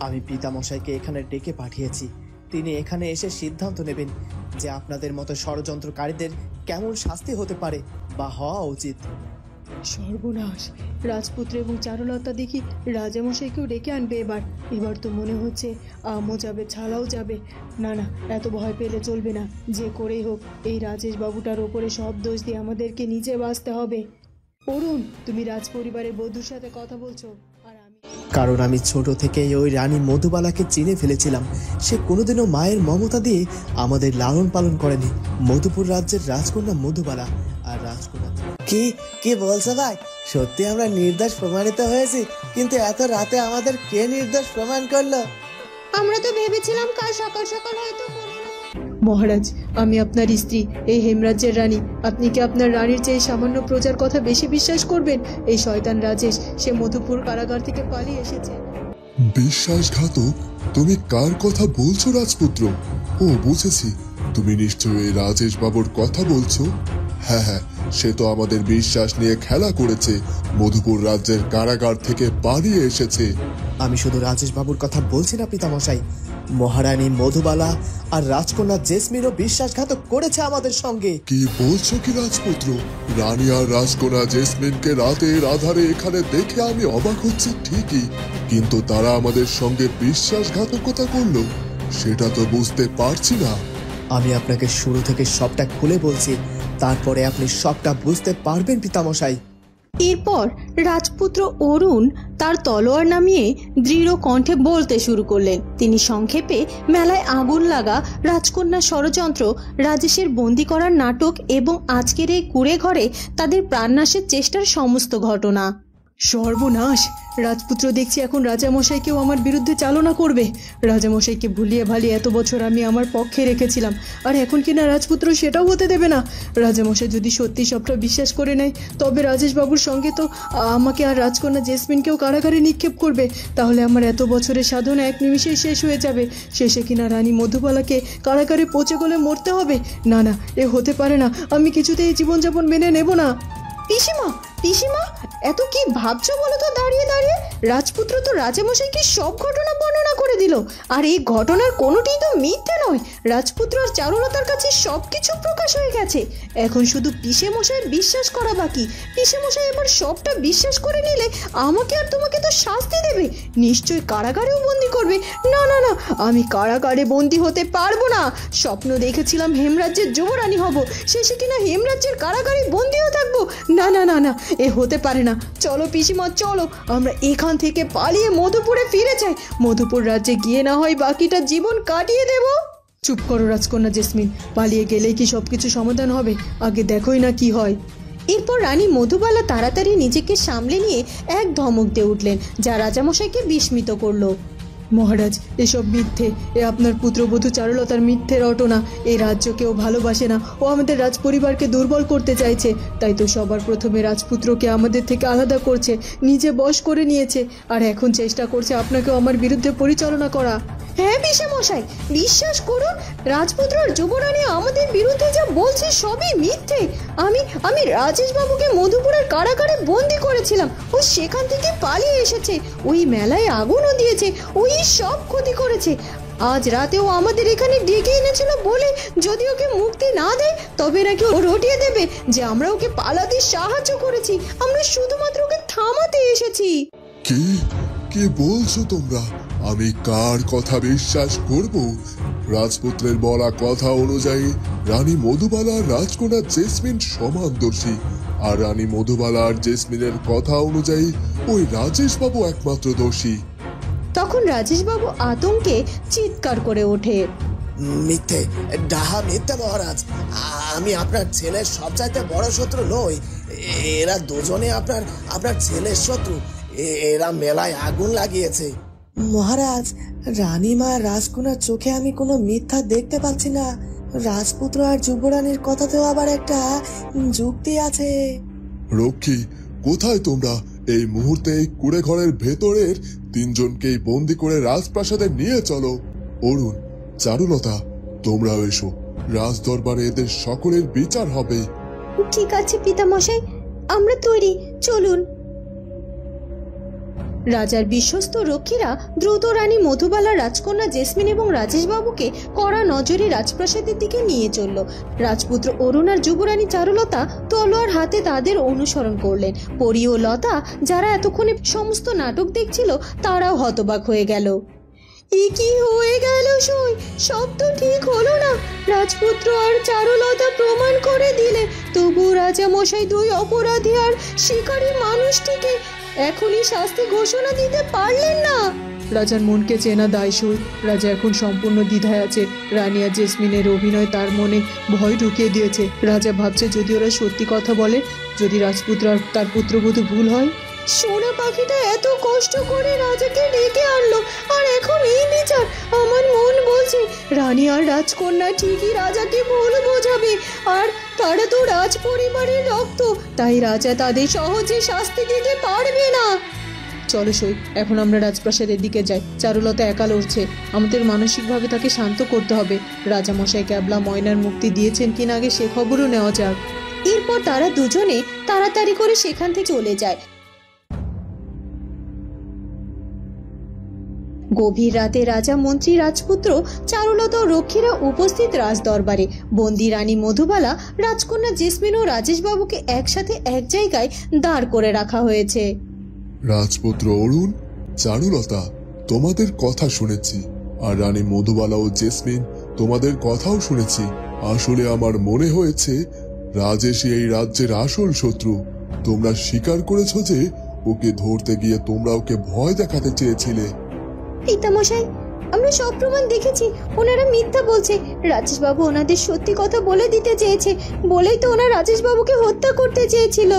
আমি পিতামশাইকে এখানে ডেকে পাঠিয়েছি। তিনি এখানে এসে সিদ্ধান্ত নেবেন যে আপনাদের মতো ষড়যন্ত্রকারীদের কেমন শাস্তি হতে পারে বা হওয়া উচিত। সর্বনাশ! রাজপুত্র এবং চারুলতা দেখি রাজামশাইকেও ডেকে আনবে। এবার তো মনে হচ্ছে আমও যাবে, ছালাও যাবে। না না, এত ভয় পেলে চলবে না। যে করেই হোক এই রাজেশ বাবুটার ওপরে সব দোষ দিয়ে আমাদেরকে নিজে বাঁচতে হবে। অরুণ, তুমি রাজপরিবারের বধূর সাথে কথা বলছো, আর আমি কারণ আমি ছোট থেকেই ওই রানী মধুবালাকে চিনে ফেলেছিলাম। সে কোনোদিনও মায়ের মমতা দিয়ে আমাদের লালন পালন করেনি। মধুপুর রাজ্যের রাজকন্যা মধুবালা আর রাজকন্যা। কি কি বলছো ভাই? সত্যি আমরা নির্দোষ প্রমাণিত হয়েছি, কিন্তু এত রাতে আমাদের কে নির্দোষ প্রমাণ করলো? আমরা তো ভেবেছিলাম কাল সকাল সকাল হয়তো। মহারাজ, আমি আপনার স্ত্রী, এই হেমরাজ্যের রানী। আপনি কি আপনার রানীর চেয়ে সামান্য প্রজার কথা বেশি বিশ্বাস করবেন? এই শয়তান রাজেশ, সে মধুপুর কারাগার থেকে পালিয়ে এসেছে। বিশ্বাসঘাতক? তুমি কার কথা বলছো রাজপুত্র? ও, বুঝেছি, তুমি নিশ্চয়ই রাজেশ বাবুর কথা বলছো। হ্যাঁ হ্যাঁ, সে তো আমাদের বিশ্বাস নিয়ে খেলা করেছে, মধুপুর রাজ্যের কারাগার থেকে পালিয়ে এসেছে। আমি শুধু রাজেশ বাবুর কথা বলছি না পিতামশাই, মহারানী মধুবালা আর রাজকন্যা জেসমিনও বিশ্বাসঘাতক করেছে আমাদের সঙ্গে। কি বলছো কি রাজপুত্র? রানী আর রাজকন্যা জেসমিনকে রাতের আধারে এখানে দেখে আমি অবাক হচ্ছি ঠিকই, কিন্তু তারা আমাদের সঙ্গে বিশ্বাসঘাতকতা করলো, সেটা তো বুঝতে পারছি না। আমি আপনাকে শুরু থেকে সবটা খুলে বলছি, তারপরে আপনি সবটা বুঝতে পারবেন পিতামশাই। এরপর রাজপুত্র অরুণ তার তলোয়ার নামিয়ে দৃঢ় কণ্ঠে বলতে শুরু করলেন। তিনি সংক্ষেপে মেলায় আগুন লাগা, রাজকন্যার ষড়যন্ত্র, রাজেশের বন্দি করার নাটক এবং আজকের এই কুঁড়ে ঘরে তাদের প্রাণনাশের চেষ্টার সমস্ত ঘটনা। সর্বনাশ! রাজপুত্র দেখছি এখন রাজামশাইকেও আমার বিরুদ্ধে চালনা করবে। রাজামশাইকে ভুলিয়ে ভালিয়ে এত বছর আমি আমার পক্ষে রেখেছিলাম, আর এখন কিনা রাজপুত্র সেটাও হতে দেবে না। রাজামশাই যদি সত্যি সবটা বিশ্বাস করে নেয়, তবে রাজেশ বাবুর সঙ্গে তো আমাকে আর রাজকন্যা জেসমিনকেও কারাগারে নিক্ষেপ করবে। তাহলে আমার এত বছরের সাধনা এক নিমিষেই শেষ হয়ে যাবে। শেষে কিনা রানী মধুবালাকে কারাগারে পচে গলে মরতে হবে। না না, এ হতে পারে না। আমি কিছুতেই জীবনযাপন মেনে নেব না। পিসিমা, পিসিমা, এত কি ভাবছো বলো তো দাঁড়িয়ে দাঁড়িয়ে? রাজপুত্র তো রাজামশাইকে সব ঘটনা বর্ণনা করে দিল, আর এই ঘটনার কোনোটিই তো মিথ্যে নয়। রাজপুত্র আর চারুলতার কাছে সবকিছু প্রকাশ হয়ে গেছে। এখন শুধু পিসে মশাইয়ের বিশ্বাস করা বাকি। পিসে মশাই এবার সবটা বিশ্বাস করে নিলে আমাকে আর তোমাকে তো শাস্তি দেবে, নিশ্চয়ই কারাগারেও বন্দি করবে। না না না, আমি কারাগারে বন্দি হতে পারবো না। স্বপ্ন দেখেছিলাম হেমরাজ্যের যুবরানী হব, শেষে কিনা হেমরাজ্যের কারাগারে বন্দিও থাকবো। না না না না, এ হতে পারে না। চলো পিসিমা, চলো আমরা এখান থেকে পালিয়ে মধুপুরে ফিরে যাই। মধুপুর রাজ্যে গিয়ে না হয় বাকিটা জীবন কাটিয়ে দেব। চুপ করো রাজকন্যা জেসমিন, পালিয়ে গেলেই কি সবকিছু সমাধান হবে? আগে দেখোই না কি হয়। এরপর রানী মধুবালা তাড়াতাড়ি নিজেকে সামলে নিয়ে এক ধমক দিয়ে উঠলেন, যা রাজামশাইকে বিস্মিত করলো। মহারাজ, এসব মিথ্যে। এ আপনার পুত্রবধূ চারুলতার মিথ্যে রটনা। এই রাজ্য কেউ ভালোবাসে না, ও আমাদের রাজপরিবারকে দুর্বল করতে চাইছে। তাই তো সবার প্রথমে রাজপুত্রকে আমাদের থেকে আলাদা করছে, নিজে বশ করে নিয়েছে, আর এখন চেষ্টা করছে আপনাকেও আমার বিরুদ্ধে পরিচালনা করা। হ্যাঁ পিসে মশাই, বিশ্বাস করুন, রাজপুত্র আর যুবরানী আমাদের বিরুদ্ধে যা বলছে সবই মিথ্যে। আমি রাজেশ বাবুকে মধুপুরের কারাগারে বন্দি করেছিলাম, ও সেখান থেকে পালিয়ে এসেছে। ওই মেলায় আগুনও দিয়েছে, ওই সব ক্ষতি করেছে। আজ রাতেও আমাদের এখানে ডেকে এনেছিল বলে যদি ওকে মুক্তি না দেয় তবে নাকি ও রটিয়ে দেবে যে আমরা ওকে পালাতে সাহায্য করেছি। আমরা শুধুমাত্র ওকে থামাতে এসেছি। কি কি বলছো তোমরা? আমি কার কথা বিশ্বাস করব? রাজপুত্রের বলা কথা অনুযায়ী রানী মধুবালা আর রাজকন্যা জেসমিন সমান দোষী, আর রানী মধুবালা আর জেসমিনের কথা অনুযায়ী ওই রাজেশ বাবু একমাত্র দোষী। তখন রাজেশ বাবু আতঙ্কে চিৎকার করে ওঠে, মিথ্যে, ডাহা মিথ্যে মহারাজ। আমি আপনার ছেলের সবচাইতে বড় শত্রু নই। এরা দুজনে আপনার ছেলের শত্রু। এরা মেলায় আগুন লাগিয়েছে। মহারাজ, রানীমা রাজকন্যার চোখে আমি কোনো মিথ্যা দেখতে পাচ্ছি না। রাজপুত্র আর যুবরানীর কথাতেও আবার একটা যুক্তি আছে। রক্ষী, কোথায় তোমরা? এই মুহূর্তে এই কুড়ে ঘরের ভেতরের তিনজনকেই বন্দি করে রাজপ্রাসাদে নিয়ে চলো। অরুণ, চারুলতা, তোমরাও এসো। রাজ দরবারে এদের সকলের বিচার হবে। ঠিক আছে পিতামশাই, আমরা তৈরি, চলুন। রাজার বিশ্বস্ত রক্ষীরা দ্রুত রানী মধুবালা, রাজকন্যা জেসমিন এবং রাজেশ বাবুকে কড়া নজরে রাজপ্রাসাদের দিকে নিয়ে চলল। রাজপুত্র অরুণ আর যুবরানী চারুলতা তলোয়ার হাতে তাদের অনুসরণ করলেন। পরি ও লতা, যারা এতক্ষণে সমস্ত নাটক দেখছিল, তারাও হতবাক হয়ে গেল। এ কি হয়ে গেল? সব তো ঠিক হলো না। রাজপুত্র আর চারুলতা প্রমাণ করে দিলে, তবু রাজা মশাই দুই অপরাধী আর শিকারী মানুষটিকে এখনই শাস্তি ঘোষণা দিতে পারলেন না। রাজার মনকে চেনা দায় সই। রাজা এখন সম্পূর্ণ দ্বিধায় আছে। রানী আর জেসমিনের অভিনয় তার মনে ভয় ঢুকিয়ে দিয়েছে। রাজা ভাবছে, যদি ওরা সত্যি কথা বলে, যদি রাজপুত্র আর তার পুত্রবধূ ভুল হয়। সোনা পাখিটা এত কষ্ট করে রাজাকে ডেকে আনলো, আর এখন এই বিচার। আমার মন বলছে রানী আর রাজকন্যা ঠিকই রাজাকে ভুল বোঝাবে, আর তারা তো রাজ পরিবারের রক্ত, তাই রাজা তাদের সহজে শাস্তি দিতে পারবে না। চলো সই, এখন আমরা রাজপ্রাসাদের দিকে যাই। চারুলতা একা লড়ছে, আমাদের মানসিকভাবে তাকে শান্ত করতে হবে। রাজামশাই ক্যাবলা ময়নার মুক্তি দিয়েছেন কিনা আগে সে খবরও নেওয়া যাক। এরপর তারা দুজনে তাড়াতাড়ি করে সেখান থেকে চলে যায়। গভীর রাতে রাজা, মন্ত্রী, রাজপুত্র, চারুলতা ও রক্ষীরা উপস্থিত রাজ দরবারে। বন্দি রানী মধুবালা, রাজকন্যা জেসমিন ও রাজেশ বাবুকে একসাথে এক জায়গায় দাঁড় করে রাখা হয়েছে। রাজপুত্র অরুণ, চারুলতা, তোমাদের কথা শুনেছি, আর রানী মধুবালা ও জেসমিন, তোমাদের কথাও শুনেছি। আসলে আমার মনে হয়েছে রাজেশই এই রাজ্যের আসল শত্রু। তোমরা স্বীকার করেছো যে ওকে ধরতে গিয়ে তোমরা ওকে ভয় দেখাতে চেয়েছিলে। পিতামশাই, আমরা সব প্রমাণ দেখেছি। ওনারা মিথ্যা বলছে। রাজেশ বাবু ওনাদের সত্যি কথা বলে দিতে চেয়েছে, বলেই তো ওনারা রাজেশ বাবুকে হত্যা করতে চেয়েছিল।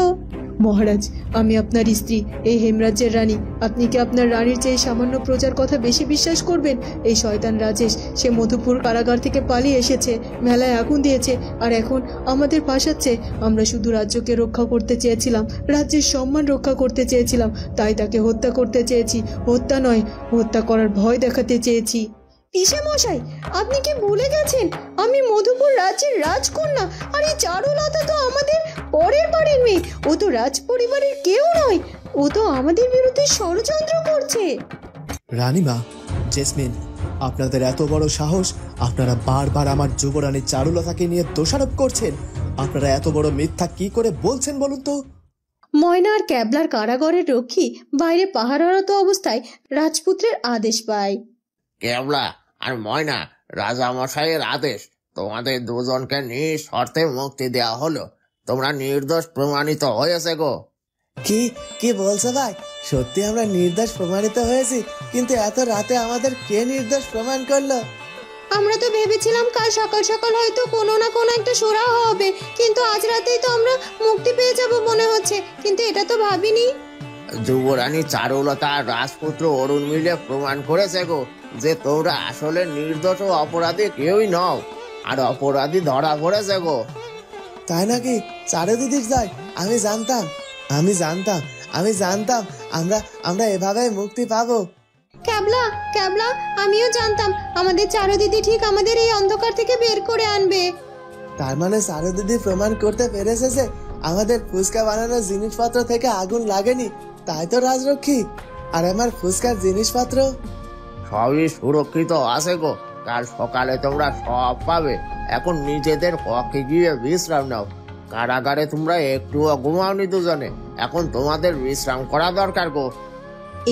মহারাজ, আমি আপনার স্ত্রী, এই হেমরাজ্যের রানী। আপনি কি আপনার রানীর চেয়ে সামান্য প্রজার কথা বেশি বিশ্বাস করবেন? এই শয়তান রাজেশ, সে মধুপুর কারাগার থেকে পালিয়ে এসেছে, মেলায় আগুন দিয়েছে, আর এখন আমাদের ফাঁসাচ্ছে। আমরা শুধু রাজ্যকে রক্ষা করতে চেয়েছিলাম, রাজ্যের সম্মান রক্ষা করতে চেয়েছিলাম, তাই তাকে হত্যা করতে চেয়েছি। হত্যা নয়, হত্যা করার ভয় দেখাতে চেয়েছি। পিসেমশাই, আপনি কি ভুলে গেছেন আমি মধুপুর রাজ্যের রাজকন্যা, আর এই চারুলতা তো আমাদের পরের বাড়ির মেয়ে। ও তো রাজ পরিবারের কেউ নয়, ও তো আমাদের বিরুদ্ধে ষড়যন্ত্র করছে। রানীমা, জেসমিন, আপনাদের এত বড় সাহস! আপনারা বারবার আমার যুবরানী চারুলতাকে নিয়ে দোষারোপ করছেন। আপনারা এত বড় মিথ্যা কি করে বলছেন বলুন তো? ময়না আর ক্যাবলার কারাগারের রক্ষী বাইরে পাহারারত অবস্থায় রাজপুত্রের আদেশ পায়। ক্যাবলা আর ময়না, রাজা মশাইয়ের আদেশ, তোমাদের দুজনকে নিঃশর্তে মুক্তি দেওয়া হলো। তোমরা নির্দোষ প্রমাণিত হয়েছে গো। কি কি বলছো ভাই? সত্যি আমরা নির্দোষ প্রমাণিত হয়েছি? কিন্তু এত রাতে আমাদের কে নির্দোষ প্রমাণ করলো? আমরা তো ভেবেছিলাম কাল সকাল সকাল হয়তো কোনো না কোনো একটা সুরাহা হবে, কিন্তু আজ রাতেই তো আমরা মুক্তি পেয়ে যাব মনে হচ্ছে, কিন্তু এটা তো ভাবিনি। যুবরানী চারুলতা আর রাজপুত্র অরুণ মিলে প্রমাণ করেছে গো যে তোমরা আসলে নির্দোষ ও অপরাধী কেউই নও, আর অপরাধী ধরা পড়েছে গো। তাই নাকি? চারু দিদির যাই, আমি জানতাম আমরা এভাবেই মুক্তি পাবো। ক্যাবলা, ক্যাবলা, আমিও জানতাম আমাদের চারু দিদি ঠিক আমাদের এই অন্ধকার থেকে বের করে আনবে। তার মানে চারু দিদি প্রমাণ করতে পেরেছে যে আমাদের ফুচকা বানানোর জিনিসপত্র থেকে আগুন লাগেনি, তাই তো রাজরক্ষী। আর আমার ফুচকার জিনিসপত্র সবই সুরক্ষিত আছে গো। কাল সকালে তোমরা সব পাবে। এখন নিজেদের কক্ষে গিয়ে বিশ্রাম নাও। কারাগারে তোমরা একটুও ঘুমাওনি দুজনে, এখন তোমাদের বিশ্রাম করা দরকার গো।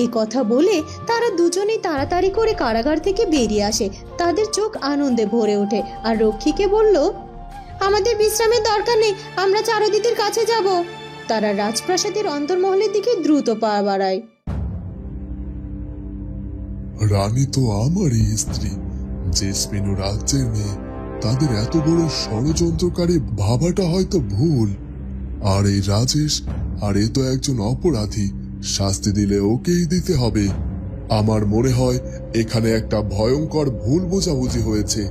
এই কথা বলে তারা দুজনেই তাড়াতাড়ি করে কারাগার থেকে বেরিয়ে আসে। তাদের চোখ আনন্দে ভরে ওঠে, আর রক্ষীকে বলল, আমাদের বিশ্রামের দরকার নেই, আমরা চারু দিদির কাছে যাব। তারা রাজপ্রাসাদের অন্তর্মহলের দিকে দ্রুত পা বাড়ায়। রানী তো আমারই স্ত্রী, জেসমিন রাজ্যের মেয়ে। তাদের এত বড় ষড়যন্ত্রকারী ভাবাটা হয়তো ভুল। আর এই রাজেশ, আর এ তো একজন অপরাধী, শাস্তি দিলে ওকেই দিতে হবে। আমার মনে হয় এখানে একটা ভয়ঙ্কর ভুল বোঝাবুঝি হয়েছে।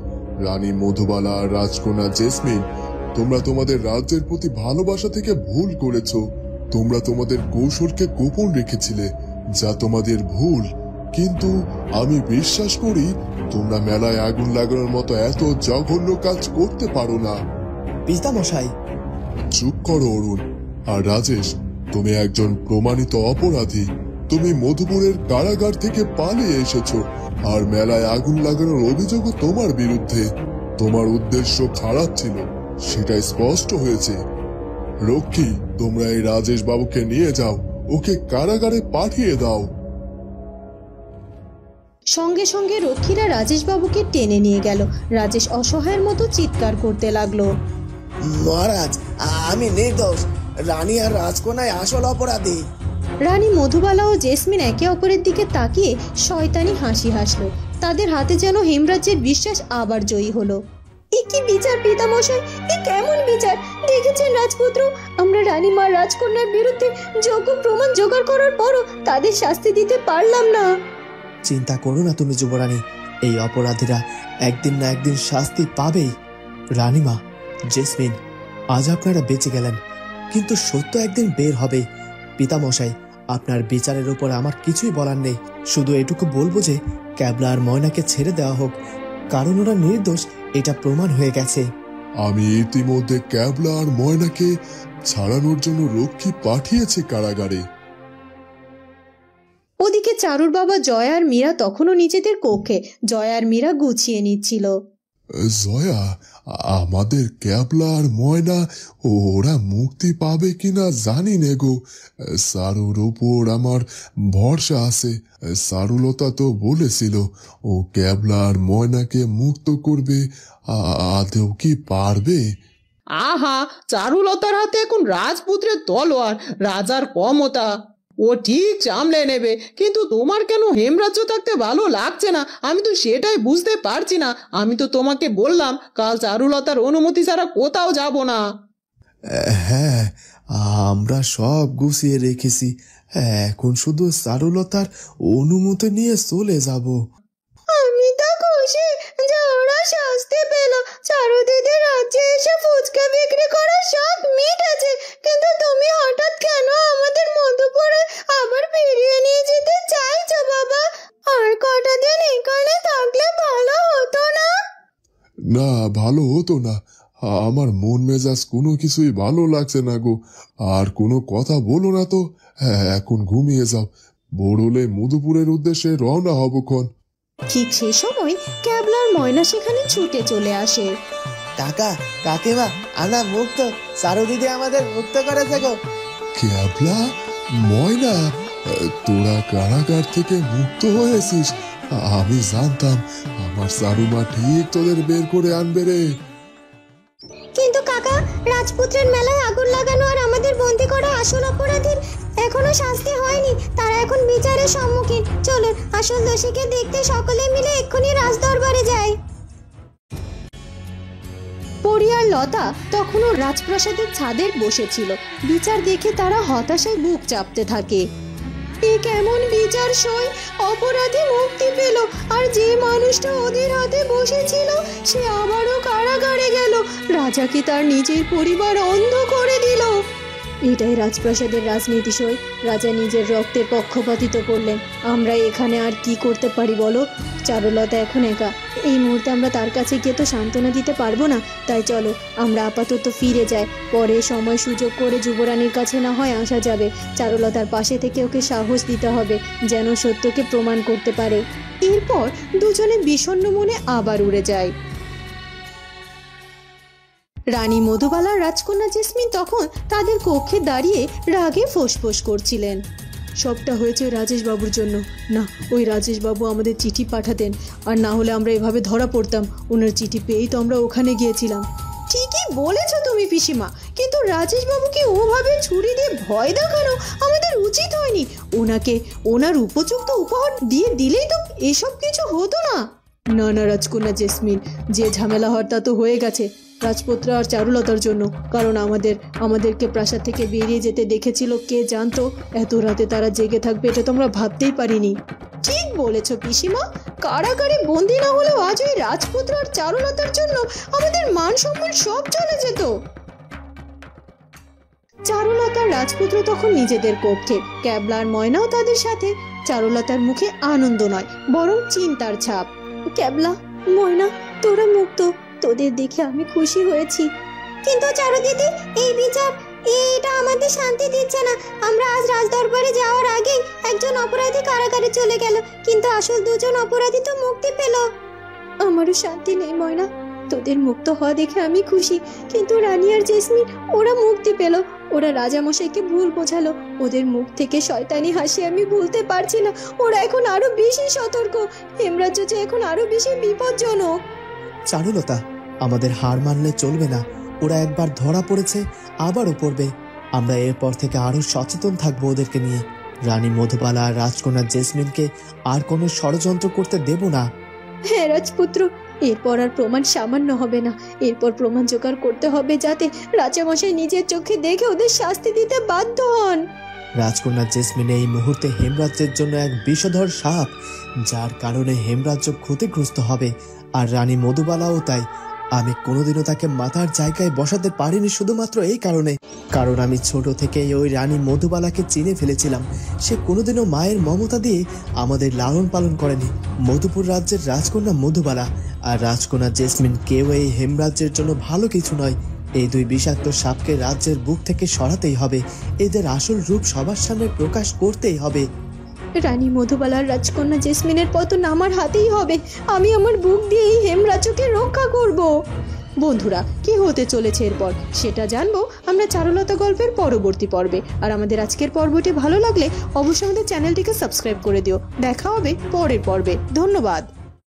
রানী মধুবালা আর রাজকন্যা জেসমিন, তোমরা তোমাদের রাজ্যের প্রতি ভালোবাসা থেকে ভুল করেছো। তোমরা তোমাদের কৌশলকে গোপন রেখেছিলে, যা তোমাদের ভুল। কিন্তু আমি বিশ্বাস করি তোমরা মেলায় আগুন লাগানোর মতো এত জঘন্য কাজ করতে পারো না। পিতামশাই, চুপ করো অরুণ। আর রাজেশ, তুমি একজন প্রমাণিত অপরাধী, তুমি মধুপুরের কারাগার থেকে পালিয়ে এসেছো, আর মেলায় আগুন লাগানোর অভিযোগও তোমার বিরুদ্ধে। তোমার উদ্দেশ্য খারাপ ছিল, সেটাই স্পষ্ট হয়েছে। রক্ষী, তোমরা এই রাজেশ বাবুকে নিয়ে যাও, ওকে কারাগারে পাঠিয়ে দাও। সঙ্গে সঙ্গে রক্ষীরা রাজেশ বাবুকে টেনে নিয়ে গেল। রাজেশ অসহায়ের মতো চিৎকার করতে লাগলো। মহারাজ, আমি নির্দোষ। রানী আর রাজকন্যায় আসল অপরাধী। রানী মধুবালা ও জেসমিন একে অপরের দিকে তাকিয়ে শয়তানি হাসি হাসলো। তাদের হাতে যেন হেমরাজ্যের বিশ্বাস আবার জয়ী হলো। এ কি বিচার পিতামশাই, এ কেমন বিচার? দেখেছেন রাজপুত্র, আমরা রানীমা রাজকন্যার বিরুদ্ধে যোগ্য প্রমাণ জোগাড় করার পরও তাদের শাস্তি দিতে পারলাম না। চিন্তা করো না তুমি যুবরানী, এই অপরাধীরা একদিন না একদিন শাস্তি পাবেই। রানীমা, জেসমিন, আজ আপনারা বেঁচে গেলেন, কিন্তু সত্য একদিন বের হবে। পিতামশাই, আপনার বিচারের উপর আমার কিছুই বলার নেই। শুধু এটুকু বলবো যে ক্যাবলা আর ময়নাকে ছেড়ে দেওয়া হোক, কারণ ওরা নির্দোষ, এটা প্রমাণ হয়ে গেছে। আমি ইতিমধ্যে ক্যাবলা আর ময়নাকে ছাড়ানোর জন্য রক্ষী পাঠিয়েছি কারাগারে। ওদিকে চারুর বাবা জয়া আর মীরা তখনও নিজেদের কক্ষে। জয়া আর মীরা গুছিয়ে নিচ্ছিল। জয়া, আমাদের ক্যাবলা আর ময়না ওরা মুক্তি পাবে কিনা জানি নে গো। সারুর উপর আমার ভরসা আছে। সারুলতা তো বলেছিল ও ক্যাবলা আর ময়নাকে মুক্ত করবে। আদেও কি পারবে? আহা, চারুলতার হাতে এখন রাজপুত্রের তলোয়ার, রাজার ক্ষমতা। ও ঠিক সামলে নেবে, কিন্তু তোমার কেন হেমরাজ্য থাকতে ভালো লাগছে না? আমি তো সেটাই বুঝতে পারছি না। আমি তো তোমাকে বললাম কাল চারুলতার অনুমতি ছাড়া কোথাও যাব না। হ্যাঁ, আমরা সব গুছিয়ে রেখেছি, এখন শুধু চারুলতার অনুমতি নিয়ে চলে যাব। আমি তো খুশি যে ওরা শাস্তি পেল। চারু দিদি রাজ্যে এসে ফুচকা বিক্রি করা সব মিটেছে, কিন্তু তুমি হঠাৎ কেন আমাদের মধুপুরে আবার ফিরিয়ে নিয়ে যেতে চাইছো বাবা? আর কটা দিন এখানে থাকলে ভালো হতো না? না, ভালো হতো না। আমার মন মেজাজ কোনো কিছুই ভালো লাগছে না গো। আর কোনো কথা বলো না তো। এখন ঘুমিয়ে যাও, ভোর হলে মধুপুরের উদ্দেশ্যে রওনা হব খন। ঠিক সেই সময় ক্যাবলার ময়না সেখানে ছুটে চলে আসে। কাকা, কাকিমা, আমরা মুক্ত। চারু দিদি আমাদের মুক্ত করেছে গো। ক্যাবলা, ময়না, তোরা কারাগার থেকে মুক্ত হয়েছিস? আমি জানতাম আমার চারুমা ঠিক তোদের বের করে আনবে রে। কিন্তু কাকা, রাজপুত্রের মেলায় আগুন লাগানো আর আমাদের বন্দী করা আসল অপরাধীর এখনো শাস্তি হয়নি। তারা এখন বিচারের সম্মুখীন। চলুন আসল দোষীকে দেখতে সকলে মিলে এক্ষুনি রাজদরবারে যাই। পরি আর লতা তখনও রাজপ্রাসাদের ছাদের বসেছিল। বিচার দেখে তারা হতাশায় বুক চাপতে থাকে। এ কেমন বিচার সই? অপরাধী মুক্তি পেল, আর যে মানুষটা ওদের হাতে বসেছিল সে আবারও কারাগারে গেল। রাজাকে তার নিজের পরিবার অন্ধ করে দিল। এটাই রাজপ্রাসাদের রাজনীতি সই। রাজা নিজের রক্তের পক্ষপাতিত করলেন। আমরা এখানে আর কি করতে পারি বলো? চারুলতা এখন একা। এই মুহূর্তে আমরা তার কাছে গিয়ে তো সান্ত্বনা দিতে পারবো না। তাই চলো আমরা আপাতত ফিরে যাই, পরে সময় সুযোগ করে যুবরানীর কাছে না হয় আসা যাবে। চারুলতার পাশে থেকে ওকে সাহস দিতে হবে যেন সত্যকে প্রমাণ করতে পারে। এরপর দুজনে বিষণ্ণ মনে আবার উড়ে যায়। রানী মধুবালার রাজকন্যা জেসমিন তখন তাদের কক্ষে দাঁড়িয়ে রাগে ফোঁসফোঁস করছিলেন। সবটা হয়েছে রাজেশ বাবুর জন্য। না, ওই রাজেশ বাবু আমাদের চিঠি পাঠাতেন, আর না হলে আমরা এভাবে ধরা পড়তাম। ওনার চিঠি পেয়েই তো আমরা ওখানে গিয়েছিলাম। ঠিকই বলেছো তুমি পিসিমা, কিন্তু রাজেশ বাবুকে ওভাবে ছুরি দিয়ে ভয় দেখানো আমাদের উচিত হয়নি। ওনাকে ওনার উপযুক্ত উপহার দিয়ে দিলেই তো এসব কিছু হতো না। না না রাজকন্যা জেসমিন, যে ঝামেলা হওয়ার তা তো হয়ে গেছে রাজপুত্র আর চারুলতার জন্য। কারণ আমাদেরকে প্রাসাদ থেকে বেরিয়ে যেতে দেখেছিল। কে জানতো এত রাতে তারা জেগে থাকবে? এটা তো আমরা ভাবতেই পারিনি। ঠিক বলেছ পিসিমা, কারাগারে বন্দি না হলেও আজ ওই রাজপুত্র আর চারুলতার জন্য আমাদের মান সম্মান সব চলে যেত। চারুলতার রাজপুত্র তখন নিজেদের কক্ষে, ক্যাবলার ময়নাও তাদের সাথে। চারুলতার মুখে আনন্দ নয়, বরং চিন্তার ছাপ। ক্যাবলা, ময়না, তোরা মুক্ত। তোদের দেখে আমি খুশি হয়েছি। কিন্তু চারু দিদি, এই বিচার এটা আমাদের শান্তি দিচ্ছে না। আমরা আজ রাজদরবারে যাওয়ার আগেই একজন অপরাধী কারাগারে চলে গেল, কিন্তু আসল দুজন অপরাধী তো মুক্তি পেল। আমারও শান্তি নেই ময়না। তোদের মুক্ত হওয়া দেখে আমি খুশি, কিন্তু রানী আর জেসমিন ওরা মুক্তি পেল। ওরা রাজামশাইকে ভুল বোঝালো। ওদের মুখ থেকে শয়তানি হাসি আমি ভুলতে পারছি না। ওরা এখন আরো বেশি সতর্ক। হেমরাজ্য যে এখন আরো বেশি বিপজ্জনক। চারুলতা, আমাদের হার মানলে চলবে না। ওরা একবার ধরা পড়েছে, আবারও পড়বে। আমরা এরপর থেকে আরো সচেতন থাকবো ওদেরকে নিয়ে। রানী মধুবালা আর রাজকন্যা জেসমিনকে আর কোনো ষড়যন্ত্র করতে দেব না। হ্যাঁ রাজপুত্র, এরপর আর প্রমাণ সামান্য হবে না। এরপর প্রমাণ জোগাড় করতে হবে, যাতে রাজামশাই নিজের চোখে দেখে ওদের শাস্তি দিতে বাধ্য হন। রাজকন্যা জেসমিন এই মুহূর্তে হেমরাজ্যের জন্য এক বিষধর সাপ, যার কারণে হেমরাজ্য ক্ষতিগ্রস্ত হবে। আর রানী মধুবালাও তাই। আমি কোনোদিনও তাকে মাথার জায়গায় বসাতে পারিনি শুধুমাত্র এই কারণে, কারণ আমি ছোট থেকেই ওই রানী মধুবালাকে চিনে ফেলেছিলাম। সে কোনোদিনও মায়ের মমতা দিয়ে আমাদের লালন পালন করেনি। মধুপুর রাজ্যের রাজকন্যা মধুবালা আর রাজকন্যা জেসমিন কেউ এই হেমরাজ্যের জন্য ভালো কিছু নয়। এই দুই বিষাক্ত সাপকে রাজ্যের বুক থেকে সরাতেই হবে। এদের আসল রূপ সবার সামনে প্রকাশ করতেই হবে। রানী মধুবালার রাজকন্যা জেসমিনের পতন আমার হাতেই হবে। আমি আমার বুক দিয়ে এই হেমরাজ্যকে রক্ষা করব। বন্ধুরা, কি হতে চলেছে এরপর সেটা জানবো আমরা চারুলতা গল্পের পরবর্তী পর্বে। আর আমাদের আজকের পর্বটি ভালো লাগলে অবশ্যই আমাদের চ্যানেলটিকে সাবস্ক্রাইব করে দিও। দেখা হবে পরের পর্বে। ধন্যবাদ।